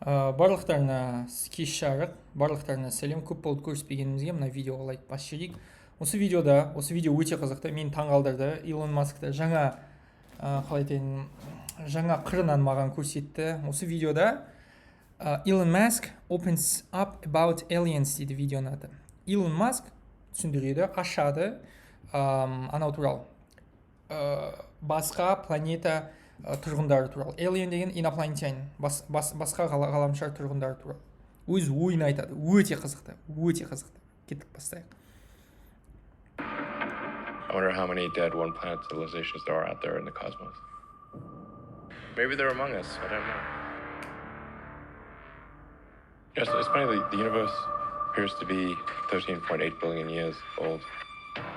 Барлықтарына кеш жарық, барлықтарына сәлем. Көп болды көріспегенімізге, мына видеоға лайк басып жіберейік. Осы видео өте қызықты, мені таңғалдырды. Илон Маскты жаңа жаңа қырынан маған көрсетті. Осы видеода Elon Musk opens up about aliens дейді видеоның аты. Elon Musk түсіндіреді, ашады анау туралы. Басқа планета тұрғындары туралы. Alien деген инопланетянин, басқа ғаламшар тұрғындары туралы. Өз ойын айтады. Өте қызықты, өте қызықты. Кеттік бастайық. I wonder how many dead one-planet civilizations there are out there in the cosmos. Maybe they're among us. I don't know. Yes, it's funny. The universe appears to be 13.8 billion years old.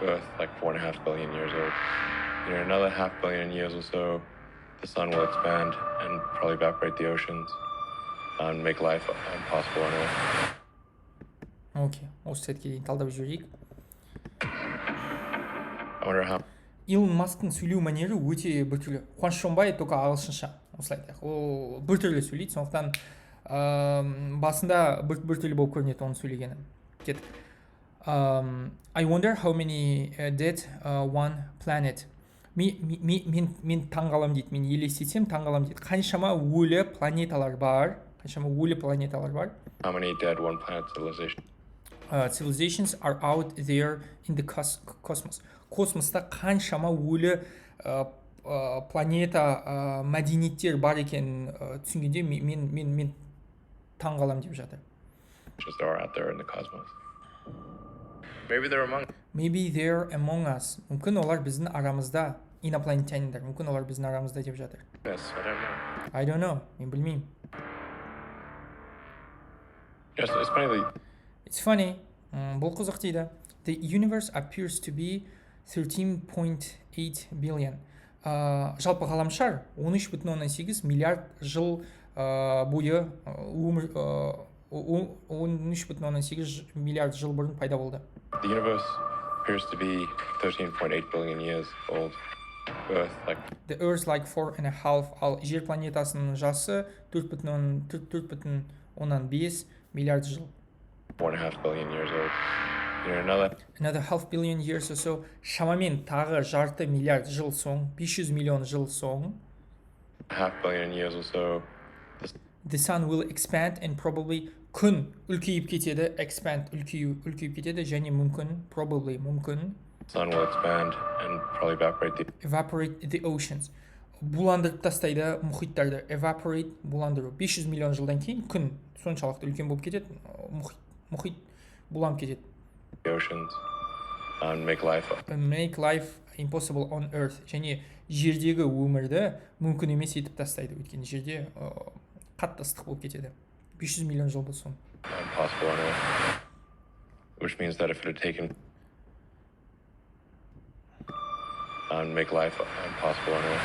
Earth, like 4.5 billion years old. In another 500 million years or so, the sun will expand and probably evaporate the oceans and make life impossible on Earth. Окей, осы сәтке дейін талдап жіберейік. Илон Масктың сөйлеу мәнері өте біртүрлі. Қуаныш Шонбай только ағылшынша, осылай айтайық. Ол біртүрлі сөйлейді, сондықтан басында біртүрлі болып көрінеді оның сөйлегені. Кеттік. I wonder how many dead one planet. Мен таңғалам дейді, мен елестетсем таңғалам дейді. Қаншама өлі планеталар бар? How many dead one planet civilizations are out there in the cosmos. Космоста қаншама өлі планета мәдениеттер бар екенін түсінгенде мен таңғалам деп жатыр. Are out there in the cosmos. Maybe they're among us. Мүмкін олар біздің арамызда, инопланетяндар. Мүмкін олар біздің арамызда деп жатыр. Yes, I don't know. Мен білмеймін. Yes, It's funny. Бұл қызық дейді. The universe appears to be 13.8 billion. Жалпы ғаламшар 13,8 миллиард жыл бойы 13,8 миллиард жыл бұрын пайда болды. The universe appears to be 13.8 billion years old. The Earth like 4.5, al Жер планетасының жасы 4,5 миллиард жыл. 4.5 billion years old. Another 500 million years or so. Шамамен тағы жарты миллиард жыл соң, 500 миллион жыл соң. 500 million years or so. The sun will expand and probably күн үлкейіп кетеді, expand үлкейіп кетеді және мүмкін, probably мүмкін. Sun will expand and probably evaporate the oceans. Буландырып тастайды мұхиттарды. Evaporate буландыру. 500 миллион жылдан кейін күн соншалықты үлкен болып кетеді, мұхит буланып кетеді. The oceans and make life impossible on earth. Және жердегі өмірді мүмкін емес етіп тастайды. Өйткені жерде қатты ыстық болып кетеді. 500 миллион жыл соң. Impossible on earth. Which means that if it had taken and make life impossible on earth.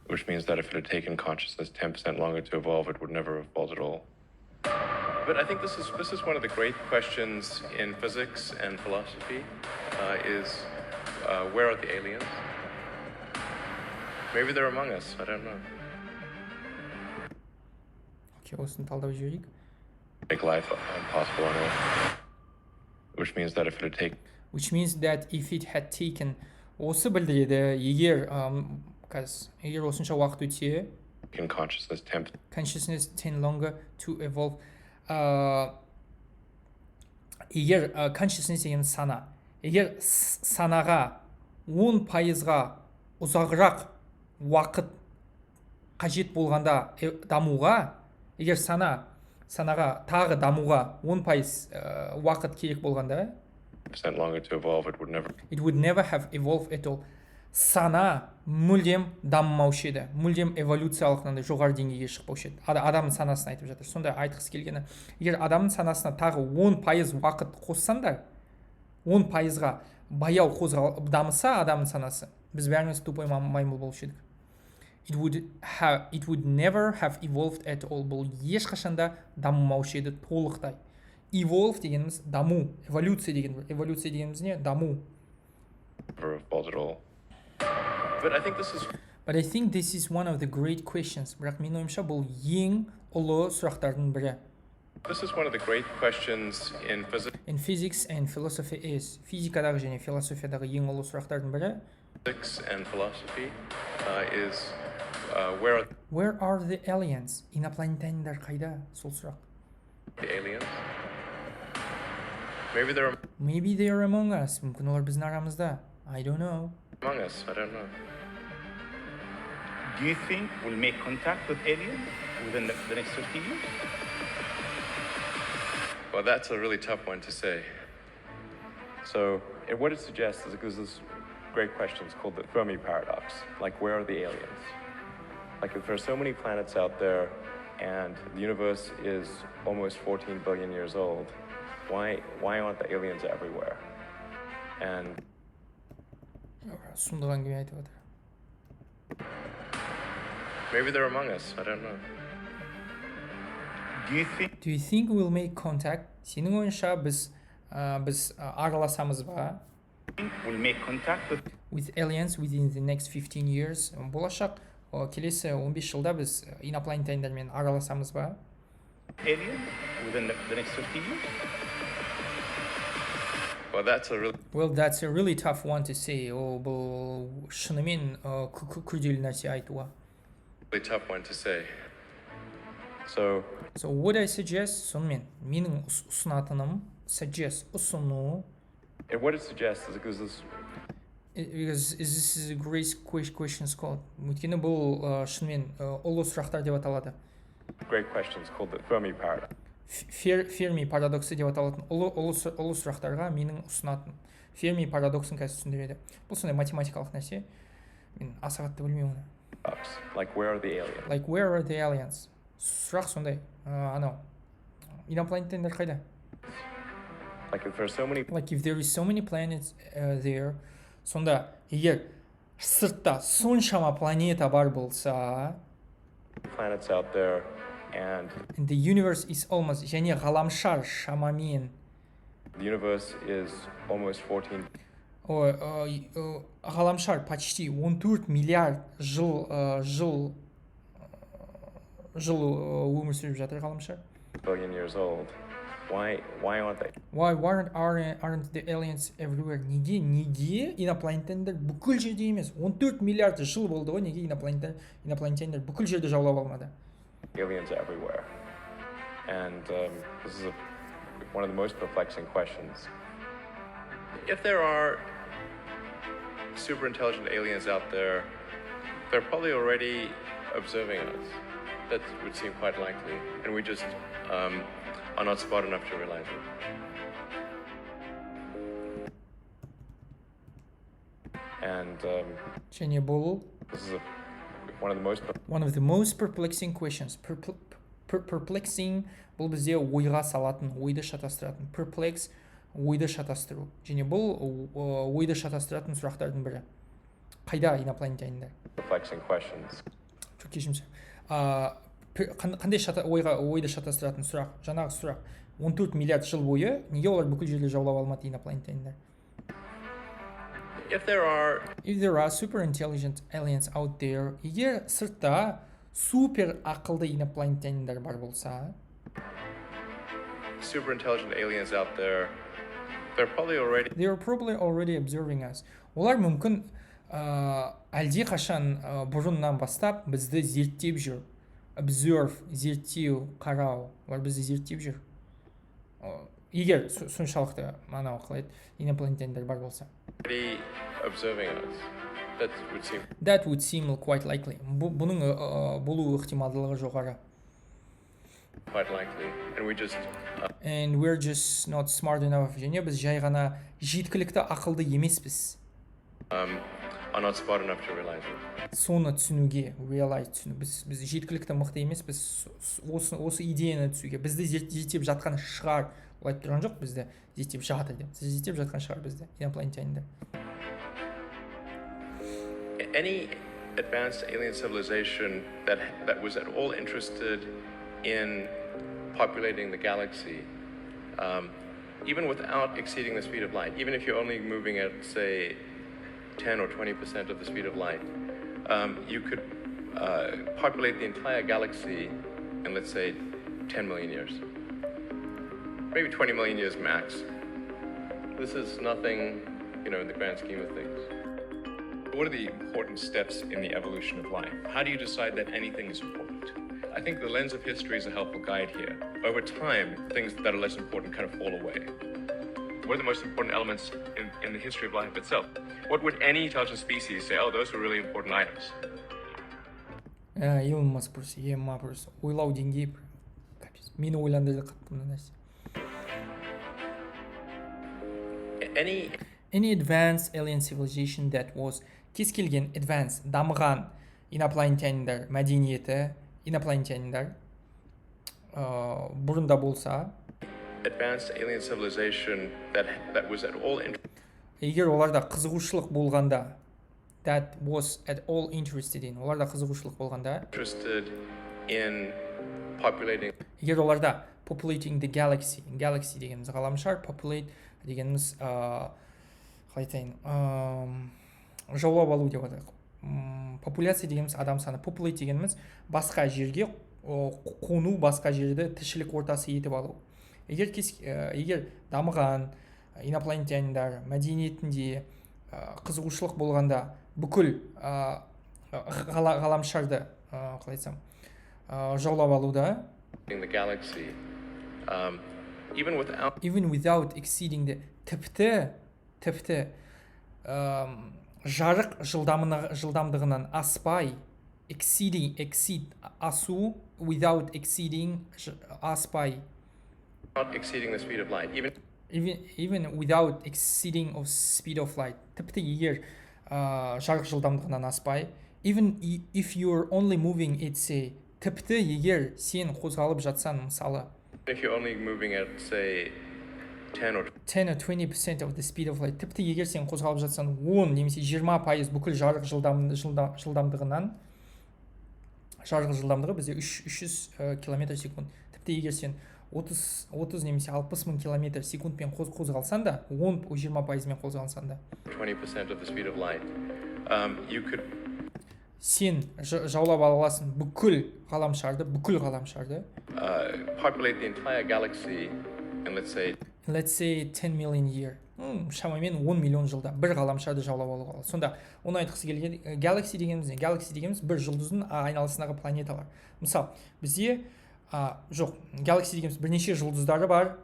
Which means that if it had taken consciousness 10% longer to evolve, it would never have evolved at all. But I think this is one of the great questions in physics and philosophy, is where are the aliens? Maybe they're among us, I don't know. Okay, осыны талдап жіберейік. Make life impossible on earth. Which means that if it had taken осы білдіреді, егер осынша уақыт өтсе, consciousness 10 longer to evolve. Егер consciousness деген сана, егер санаға 10%-ға ұзағырақ уақыт қажет болғанда дамуға, егер санаға тағы дамуға 10% уақыт керек болғанда, it would never have evolved at all. Сана мүлдем дамымаушы еді, мүлдем эволюциялық жоғары деңгейге шықпаушы еді. Адамның санасын айтып жатыр. Сонда айтқысы келгені, егер адамның санасына тағы 10% уақыт қоссаңдар, 10%-ға баяу дамыса адамның санасы, біз бәріміз тупой маймыл болушы едік. It would never have evolved at all. Бұл ешқашанда дамымаушы еді толықтай. Evolve дегеніміз даму, эволюция дегеніміз не? Даму. But I think this is But I think this is one of the great questions. Бірақ менің ойымша бұл ең ұлы сұрақтардың бірі. This is one of the great questions in physics. In physics and philosophy is. Физикадағы және философиядағы ең ұлы сұрақтардың бірі. Physics and philosophy is where are the aliens? Инопланетяндар қайда? Сол сұрақ. the aliens? Maybe they are among us. Мүмкін олар біздің арамызда. I don't know. Among us, I don't know. Do you think we'll make contact with aliens within the next 50 years? Well, that's a really tough one to say. So, what it suggests is there's this great question. It's called the Fermi paradox. Like, where are the aliens? Like, if there are so many planets out there and the universe is almost 14 billion years old, why aren't the aliens everywhere? And сұмдық әңгіме айтып отыр. Maybe they're among us. I don't know. Do you think we'll make contact? Сенің ойынша біз араласамыз ба? We'll make contact with aliens within the next 15 years. Болашақ келесі 15 жылда біз инопланетяндармен араласамыз ба? Aliens within the next 50 years? Well, that's a really tough one to say. Бұл шынымен күрделі нәрсе айтуға. Really tough one to say. So what I suggest, сонымен менің ұсынатыным, ұсыну. And what it suggests is because this is a great questions called. Өйткені бұл шынымен ұлы сұрақтар деп аталады. Great questions called the Fermi paradox. Ферми парадоксы деп аталатын ұлы сұрақтарға менің ұсынатын. Ферми парадоксын қазір түсіндіреді. Бұл сондай математикалық нәрсе. Мен аса қатты білмеймін оны. Like where are the aliens? Like where are the aliens? Сұрақ сондай. Анау. Инопланетяндар қайда? Like if there is so many planets there. Сонда егер сыртта соншама планета бар болса, planets out there and the universe is almost, және ғаламшар шамамен, the universe is almost 14 ғаламшар почти 14 миллиард жыл өмір сүріп жатыр ғаламшар. billion years old. Why aren't they? Why aren't the aliens everywhere? Неге инопланетяндар бүкіл жерде емес? 14 миллиард жыл болды ғой, неге инопланетяндар бүкіл жерде жаулап алмады? Aliens everywhere. And this is one of the most perplexing questions. If there are super intelligent aliens out there, they're probably already observing us. That would seem quite likely. And we just are not smart enough to realize it. And және бұл this is one of the most perplexing questions. Perplexing бұл бізде ойға салатын, ойды шатастыратын. Perplex ойды шатастыру. Және бұл ойды шатастыратын сұрақтардың бірі. Қайда инопланетяндар? Perplexing questions. Кешіріңіз. Қандай ойды шатастыратын сұрақ? Жаңағы сұрақ. 14 миллиард жыл бойы неге олар бүкіл жерде жаулап алмады инопланетяндар? If there are super intelligent aliens out there, егер сыртта супер ақылды инопланетяндар бар болса, super intelligent aliens out there, they are probably already observing us. Олар мүмкін әлде қашан бұрыннан бастап бізді зерттеп жүр. Observe, зерттеу, қарау. Олар бізді зерттеп жүр. Егер соншалықты анау қалайды, инопланетяндар бар болса. Observing us. That would seem quite likely. Бұның болу ықтималдылығы жоғары. Quite likely. And we're just not smart enough. Және біз жай ғана жеткілікті ақылды емеспіз. Are not smart enough to realize it. Соны түсінуге, біз жеткілікті мықты емес, біз осы идеяны түсуге, бізді зерттеп жатқан шығар. Ол айтып тұрған жоқ, бізді зерттеп жатыр деп. Зерттеп жатқан шығар бізді, инопланетяндар. Any advanced alien civilization that was at all interested in populating the galaxy, even without exceeding the speed of light, even if you're only moving at, say, 10 or 20% of the speed of light, you could populate the entire galaxy in, let's say, 10 million years. Maybe 20 million years max. This is nothing, in the grand scheme of things. What are the important steps in the evolution of life? How do you decide that anything is important? I think the lens of history is a helpful guide here. Over time, things that are less important kind of fall away. What are the most important elements in the history of life itself? What would any intelligent species say, oh, those are really important items? Elon Musk просто просто ойлау деңгейі капец. Мені ойландырды қатты мына нәрсе. Any advanced alien civilization that was кез келген advanced дамыған инопланетяндар мәдениеті, инопланетяндар бұрында болса, advanced alien civilization that was at all егер оларда қызығушылық болғанда, that was at all interested in, оларда қызығушылық болғанда, interested in populating, егер оларда populating the galaxy дегеніміз ғаламшар, populate дегеніміз қалай айтайын, жаулап алу деп атайық. Популяция дегеніміз адам саны, populate дегеніміз басқа жерге қону, басқа жерді тіршілік ортасы етіп алу. Егер дамыған инопланетяндар мәдениетінде қызығушылық болғанда бүкіл ғаламшарды қалай айтсам жаулап алуда, even without exceeding the тіпті жарық жылдамдығынан аспай, exceed асу, without exceeding аспай, not exceeding the speed of light, even without exceeding of speed of light, тіпті егер жарық жылдамдығынан аспай, even if you're only moving at say, тіпті егер сен қозғалып жатсаң, мысалы, if you're only moving at say 10 or 20% of the speed of light, тіпті егер сен қозғалып жатсаң 10 немесе 20% бүкіл жарық жылдамдығынан, жарық жылдамдығы бізде 300 км секунд, тіпті егер сен 30 немесе 60 мың км секундпен қозғалсан да, 10-20% мен қозғалсан да, 20% of the speed of light, you could сен жаулап аласың бүкіл ғаламшарды, populate the entire galaxy in, let's say 10 million year. Шамамен 10 миллион жылда бір ғаламшарды жаулап алуға болады. Сонда оны айтқысы келген, galaxy дегеніміз бір жұлдыздың айналасындағы планеталар. Мысалы, бізде жоқ, galaxy дегеніміз бірнеше жұлдыздары бар,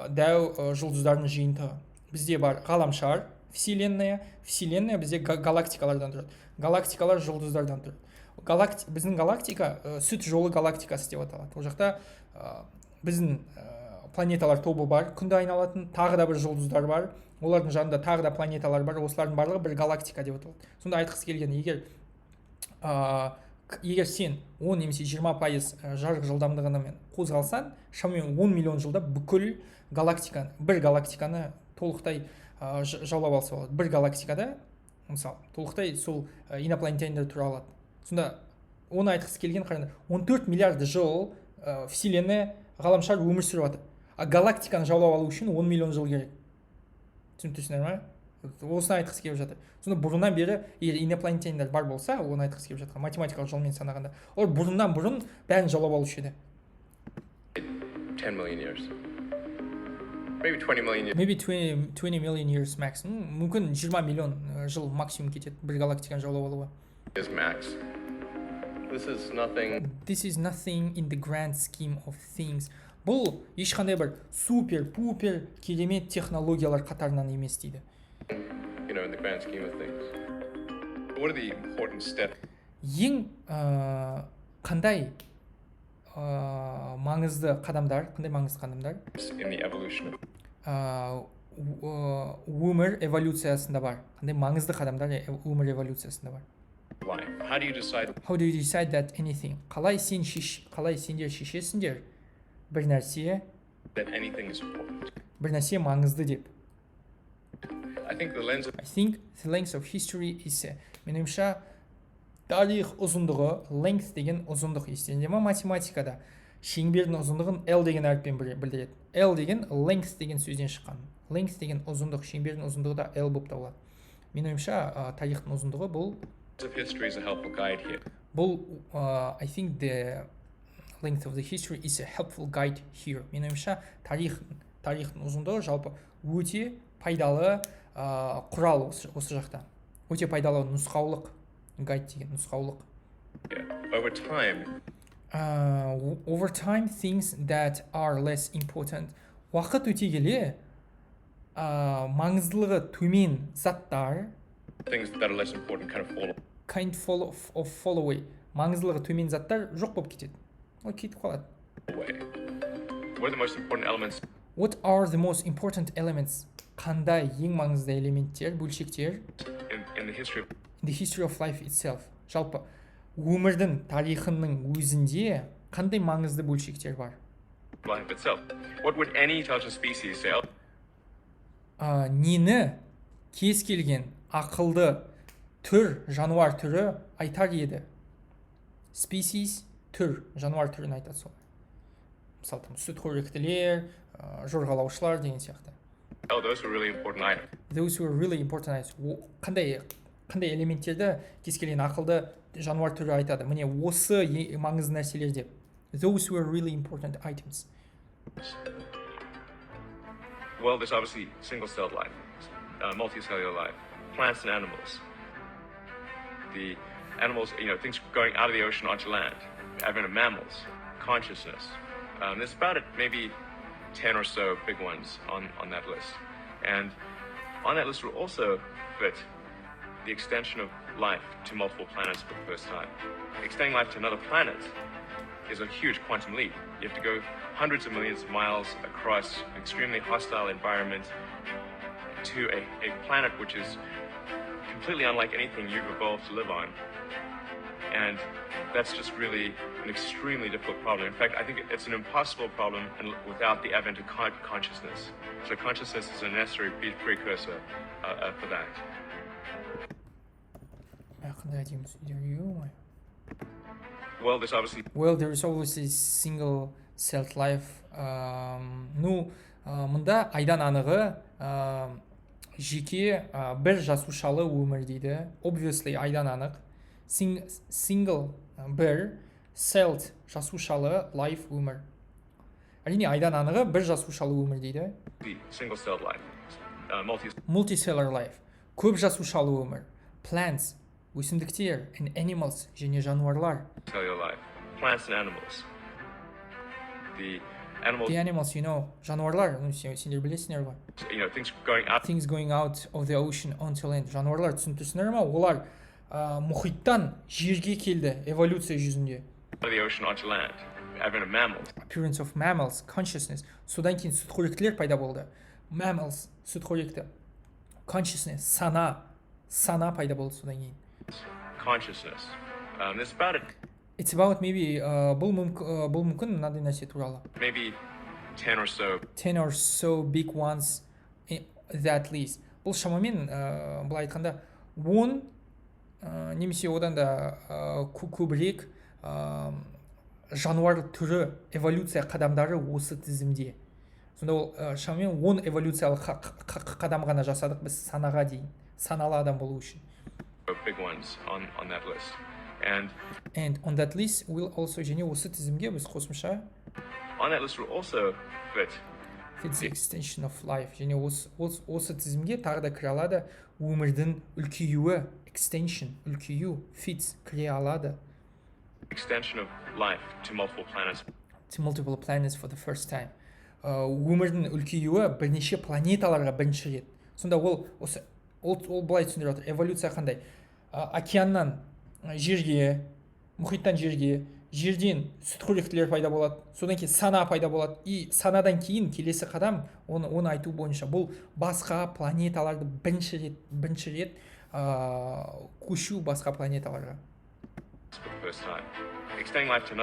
дәу жұлдыздардың жиынтығы. Бізде бар ғаламшар, вселенная бізде галактикалардан тұрады. Галактикалар жұлдыздардан тұрады. Біздің галактика сүт жолы галактикасы деп аталады. Ол жақта біздің планеталар тобы бар, күнді айналатын, тағы да бір жұлдыздар бар, олардың жанында тағы да планеталар бар, осылардың барлығы бір галактика деп аталады. Сонда айтқысы келген, егер сен 10 немесе 20% жарық жылдамдығымен қозғалсан, шамамен 10 миллион жылда бүкіл бір галактиканы толықтай жаулап алса болады. Бір галактикада, мысалы, толықтай сол инопланетяндар тұра алады. Сонда оны айтқысы келген, қараңдар, 14 миллиард жыл вселенная ғаламшар өмір сүріп жатыр. А галактиканы жаулап алу үшін 10 миллион жыл керек. Түсінесіңдер ме? Осыны айтқысы келіп жатыр. Сонда бұрыннан бері, егер инопланетяндар бар болса, оны айтқысы келіп жатқан, математикалық жолмен санағанда, олар бұрын бәрін жаулап алушы еді. 10 million years. Maybe 20 million years. Maybe 20 million years max. Мүмкін 20 миллион жыл максимум кетеді бір галактиканы жаулап алуға. Is max. This is nothing in the grand scheme of things. Бұл ешқандай бір супер-пупер керемет технологиялар қатарынан емес дейді. In the grand scheme of things. What are the important steps? Ең қандай маңызды қадамдар? In the evolution of өмір эволюциясында бар. Қандай маңызды қадамдар өмір эволюциясында бар? life. How do you decide that anything? Қалай сендер шешесіңдер бір нәрсе that anything is important? Бір нәрсе маңызды деп. I think the length of history is менің ойымша тарих ұзындығы, length деген ұзындық естігенде ма математикада шеңбердің ұзындығын L деген әріппен білдіреді. L деген length деген сөзден шыққан. Length деген ұзындық, шеңбердің ұзындығы да L болып табылады. Менің ойымша тарихтың ұзындығы бұл of history is a helpful guide here. Бұл, I think the length of the history is a helpful guide here. Менің ойымша, тарихтың ұзындығы жалпы өте пайдалы құрал осы жақта. Өте пайдалы нұсқаулық, гайд деген нұсқаулық. Over time, Over time, things that are less important. Уақыт өте келе, маңыздылығы төмен заттар, things that are less important kind of fall fall away. Маңыздылығы төмен заттар жоқ болып кетеді. Ол кетіп қалады. away. What are the most important elements What are the most important elements? Қандай ең маңызды элементтер, бөлшектер in the history of life itself? Жалпы өмірдің тарихының өзінде қандай маңызды бөлшектер бар? life itself? What would any intelligent species say? Нені кез келген ақылды түр, жануар түрі айтар еді? Species, түр, жануар түрін айтады сол. Мысалы, сүтқоректілер, жорғалаушылар деген сияқты. Oh, those were really important items. Those were really important items. Қандай элементтерді кез келген ақылды жануар түрі айтады? Міне осы маңызды нәрселер деп. Those were really important items. Well, there's obviously single-celled life, multicellular life, plants and animals. The animals, things going out of the ocean onto land, advent of mammals, consciousness. There's about maybe 10 or so big ones on that list. And on that list will also fit the extension of life to multiple planets for the first time. Extending life to another planet is a huge quantum leap. You have to go hundreds of millions of miles across an extremely hostile environment to a planet which is completely unlike anything you've evolved to live on. And that's just really an extremely difficult problem. In fact, I think it's an impossible problem without the advent of consciousness. So consciousness is a necessary precursor for that. Well, there's obviously... Well, there is always a single-celled life. Мұнда айдан анығы жеке бір жасушалы өмір дейді. Obviously, айдан анық. Single, бір, celled, жасушалы, life, өмір. Әрине, айдан анығы бір жасушалы өмір дейді. Single-celled life. Multicellular life. Көп жасушалы өмір. Plants, өсімдіктер, and animals, және жануарлар. Cellular life. Plants and animals. The animals, жануарлар, сендер білесіңдер ғой. Things going out of the ocean onto land. Жануарлар түсінесіңдер ме? Олар мұхиттан жерге келді эволюция жүзінде. The ocean onto land. Advent of mammals. Appearance of mammals, consciousness. Содан кейін сүтқоректілер пайда болды. Mammals, сүтқоректі. Consciousness, сана пайда болды содан кейін. Consciousness. It's about it. It's about maybe бұл мүмкін мынандай нәрсе туралы. Maybe 10 or so. 10 or so big ones that least. Бұл шамамен былай айтқанда 10 немесе одан да көбірек жануар түрі эволюция қадамдары осы тізімде. Сонда ол шамамен 10 эволюциялық қадам ғана жасадық біз санаға дейін. Саналы адам болу үшін. Big ones on that list. And on that list will also және осы тізімге біз қосымша on that list will also fits the extension of life. және осы тізімге тағы да кіре алады өмірдің үлкеюі, extension, үлкею, fits, кіре алады. Extension of life to multiple planets for the first time. Өмірдің үлкеюі бірнеше планеталарға бірінші рет. Сонда ол былай түсіндіріп отыр. Эволюция қандай? Океаннан жерге, мұхиттан жерге, жерден сүтқоректілер пайда болады, содан кейін сана пайда болады, и санадан кейін келесі қадам оны айту бойынша бұл басқа планеталарды бірінші рет көшу басқа планеталарға. Extending life to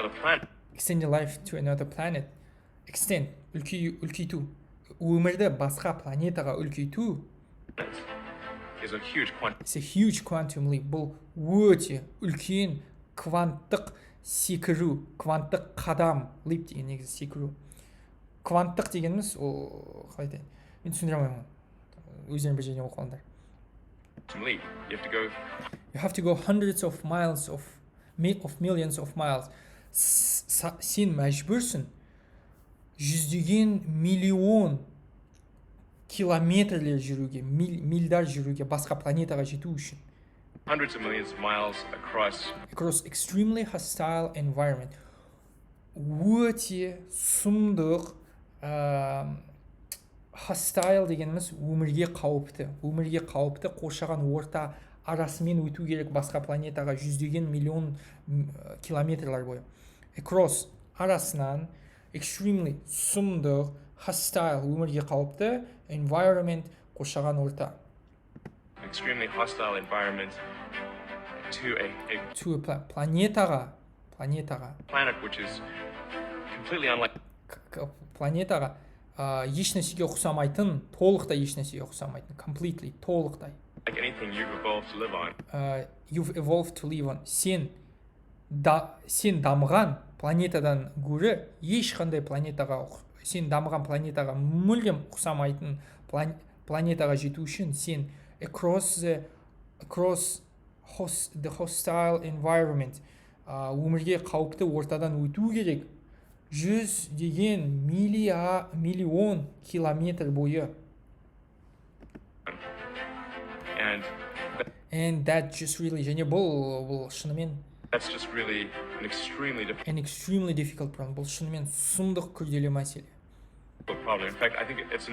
another planet. Extend, үлкейту. Өмірді басқа планетаға үлкейту. It's a huge quantum leap. Бұл өте үлкен кванттық секіру, кванттық қадам. Leap деген негізі секіру. Кванттық дегеніміз, ол қалай айтайын? Мен түсіндіре алмаймын. Өздерің бір жерден оқығандар. leap. You have to go hundreds of miles of millions of miles. Сен мәжбүрсің жүздеген миллион километрлер жүруге, мильдар жүруге, басқа планетаға жету үшін. hundreds of millions of miles Across extremely hostile environment. Өте сұмдық, hostile дегеніміз өмірге қауіпті қоршаған орта арасымен өту керек басқа планетаға жүздеген миллион километрлер бойы. Across арасынан, extremely сұмдық, hostile өмірге қауіпті, environment қоршаған орта. Extremely hostile environment to a planet which is completely unlike планетаға ешнәрсеге ұқсамайтын, толықтай ешнәрсеге ұқсамайтын, completely, толықтай. Like anything you've evolved to live on. You've evolved to live on. Сен дамыған планетадан гөрі ешқандай планетаға, сен дамыған планетаға мүлдем ұқсамайтын планетаға жету үшін сен across the hostile environment өмірге қауіпті ортадан өту керек 100 миллион километр бойы. And that just really, және бұл шынымен That's just really an extremely difficult problem. Бұл шынымен сұмдық күрделі мәселе. problem. In fact, I think it's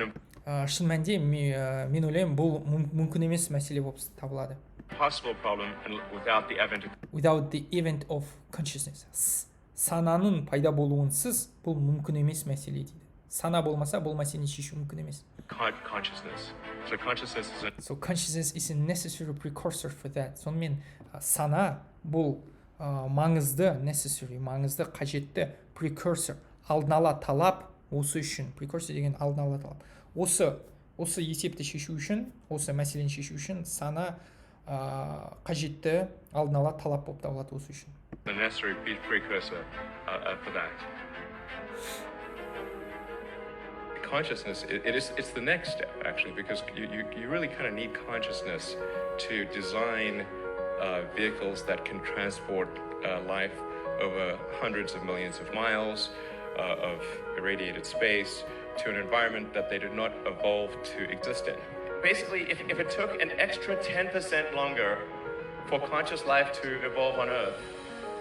шын мәнінде мен ойлаймын бұл мүмкін емес мәселе болып табылады. Possible problem without the event of consciousness. Сананың пайда болуынсыз бұл мүмкін емес мәселе дейді. Сана болмаса бұл мәселені шешу мүмкін емес. Consciousness. So consciousness is a necessary precursor for that. Сонымен сана бұл маңызды, necessary, маңызды, қажетті precursor, алдын ала талап осы үшін. Precursor деген алдын ала талап. Осы есепті шешу үшін, осы мәселені шешу үшін сана қажетті алдын ала талап болып табылады осы үшін. The necessary precursor for that. Consciousness, it's the next step actually, because you really kind of need consciousness to design vehicles that can transport life over hundreds of millions of miles of irradiated space to an environment that they did not evolve to exist in. Basically, if it took an extra 10% longer for conscious life to evolve on Earth,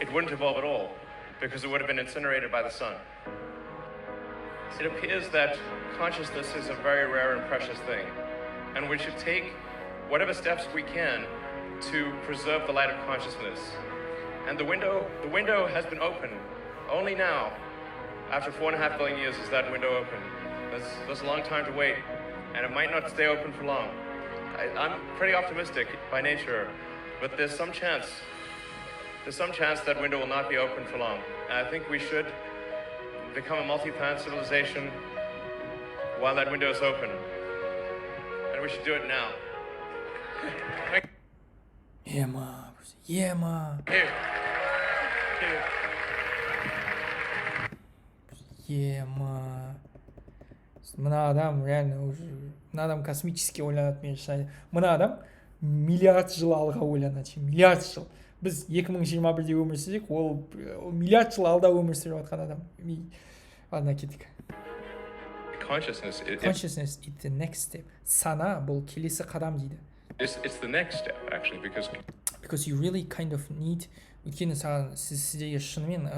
it wouldn't evolve at all, because it would have been incinerated by the sun. It appears that consciousness is a very rare and precious thing, and we should take whatever steps we can to preserve the light of consciousness. And the window has been opened. Only now, after 4.5 billion years, is that window open. There's a long time to wait, and it might not stay open for long. I'm pretty optimistic by nature, but there's some chance that window will not be open for long. And I think we should become a multi-planet civilization while that window is open. And we should do it now. Мына адам реально уже, мына адам космически ойланады, мен шынайы. Мына адам миллиард жыл алға ойланады, миллиард жыл. Біз 2021-де өмір сүрсек, ол миллиард жыл алда өмір сүріп жатқан адам. Ладно, кеттік. Consciousness is the next step. Сана бұл келесі қадам дейді. It's the next step actually, because you really kind of need, өйткені саған сіздерге шынымен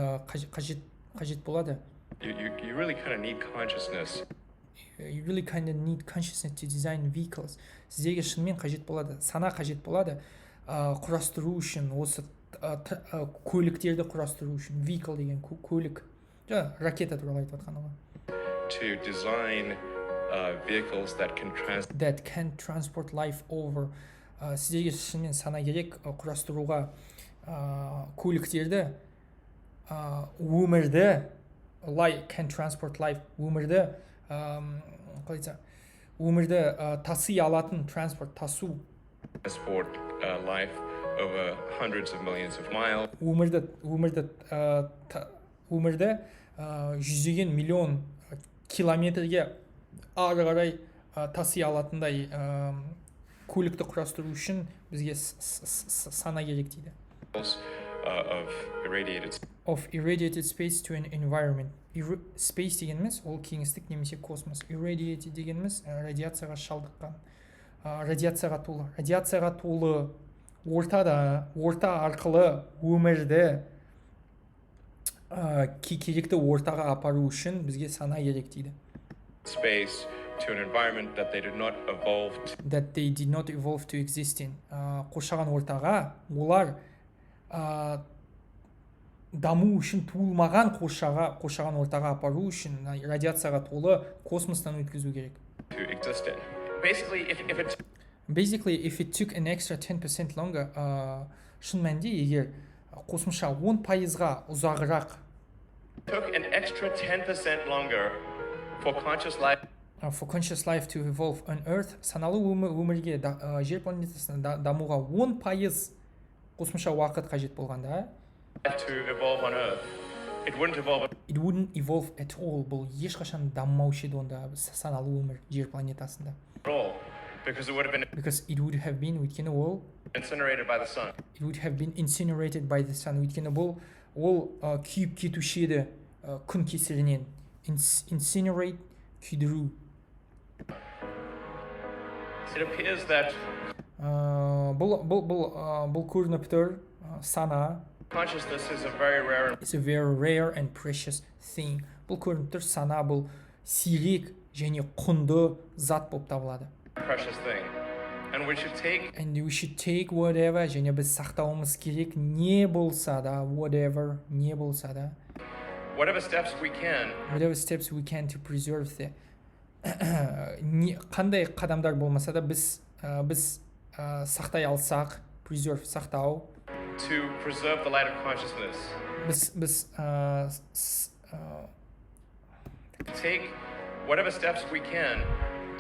қажет болады. You really kind of need consciousness. You really kind of need consciousness to design vehicles. Сіздерге шынымен қажет болады, сана қажет болады құрастыру үшін, осы көліктерді құрастыру үшін. Vehicle деген көлік. Ракета туралы айтып жатқан ғой. To design vehicles that can transport life over. Сіздерге шынымен сана керек құрастыруға көліктерді, өмірді, can transport life, өмірді таси алатын, тасу. Transport life over hundreds of millions of miles. Өмірді жүздеген миллион километрге ары қарай таси алатындай көлікті құрастыру үшін бізге сана керек дейді. Of irradiated space to an environment. Space дегеніміз ол кеңістік немесе космос. Irradiated дегеніміз радиацияға шалдыққан, радиацияға толы. Радиацияға толы орта арқылы өмірді керекті ортаға апару үшін бізге сана керек дейді. Space to an environment that they did not evolve to exist in. Қоршаған ортаға олар даму үшін туылмаған қоршаған ортаға апару үшін радиацияға толы космостан өткізу керек. to exist in. Basically, if it took an extra 10% longer, шын мәнінде егер қосымша 10%-ға ұзағырақ Took an extra 10% longer for conscious life to evolve on Earth, саналы өмірге жер планетасында дамуға 10% қосымша уақыт қажет болғанда to evolve on Earth. It wouldn't evolve at all. Бұл ешқашан дамымаушы еді онда саналы өмір жер планетасында. Because it would have been өйткені ол incinerated by the sun. It would have been incinerated by the sun. Өйткені бұл ол күйіп кетуші еді күн кесірінен. Incinerate, күйдіру. It appears that бұл көрініп тұр сана. Consciousness is a very rare and precious thing. Бұл көрініп тұр сана бұл сирек және құнды зат болып табылады. Precious thing. And we should take whatever, және біз сақтауымыз керек не болса да, whatever, не болса да. Whatever steps we can to preserve the. Қандай қадамдар болмаса да біз сақтай алсақ, preserve, сақтау. To preserve the light of consciousness. Біз take whatever steps we can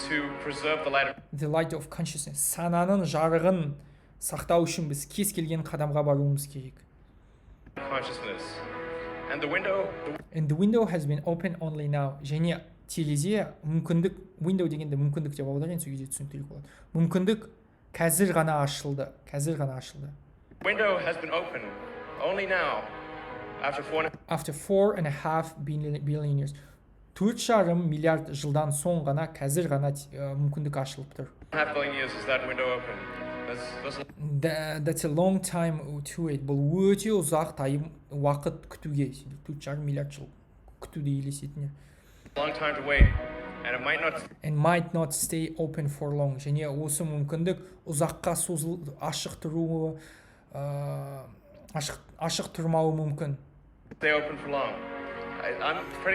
to preserve the light of consciousness. Сананың жарығын сақтау үшін біз кез келген қадамға баруымыз керек. Consciousness. And the window has been open only now. Және терезе мүмкіндік, window дегенде мүмкіндік деп аударайын, сол кезде түсініктірек болады. Мүмкіндік қазір ғана ашылды. Window has been open only now after 4.5 billion years. 4,5 миллиард жылдан соң ғана қазір ғана мүмкіндік ашылып тұр. 4.5 billion years is that window open? That's a long time to wait. Бұл өте ұзақ уақыт күтуге. 4,5 миллиард жыл күтуде елесетіне. Long time to wait. And it might not stay open for long. Және осы мүмкіндік ұзаққа созылып ашық тұруы ашық тұрмауы мүмкін. Stay open for long.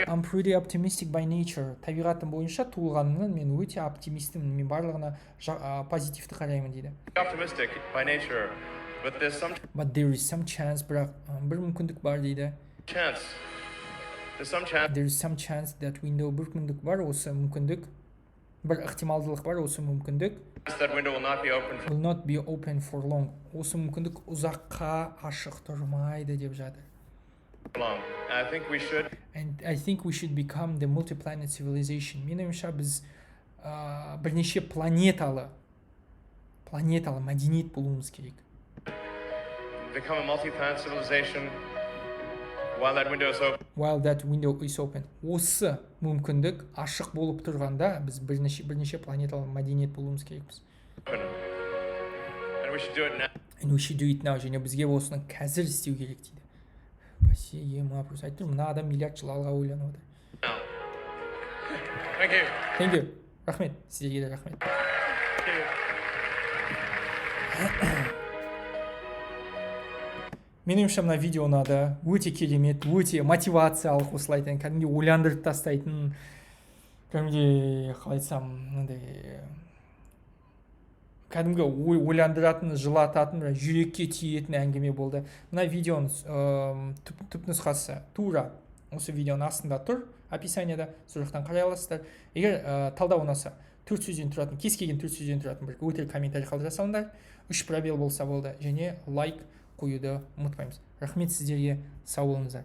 I'm pretty optimistic by nature. Табиғатым бойынша туылғанымнан мен өте оптимистімін. Мен барлығына позитивті қараймын дейді. Optimistic by nature, but there is some chance, бірақ бір мүмкіндік бар дейді. There is some chance that window, бір мүмкіндік бар, осы мүмкіндік, бір ықтималдылық бар, осы мүмкіндік that window will not be open for long. Осы мүмкіндік ұзаққа ашық тұрмайды деп жатыр. And I think we should become the multi-planet civilization. Менің ойымша біз бірнеше планеталы мәдениет болуымыз керек. Become a multi-planet civilization while that window is open. Осы мүмкіндік ашық болып тұрғанда біз бірнеше планеталы мәдениет болуымыз керекпіз. And we should do it now. Және бізге осыны қазір істеу керек дейді. Айтыр, мына адам миллиард жыл алға ойланып отыр. Thank you. Рахмет. Сіздерге де рахмет. Менің ойымша мына видео ұнады. Өте керемет, өте мотивациялық, осылай айтайын, кәдімгі ойландырып тастайтын, кәдімгі қалай айтсам, кәдімгі ойландыратын, жылататын, жүрекке тиетін әңгіме болды. Мына видеоның түпнұсқасы тура осы видеоның астында тұр, описанияда, сол жақтан қарай аласыздар. Егер талдау ұнаса, 4 сөзден тұратын, кез келген 4 сөзден тұратын бір өтірік комментарий қалдырсаңдар, 3 пробел болса болды, және лайк қоюды ұмытпаймыз. Рахмет сіздерге, сау болыңыздар.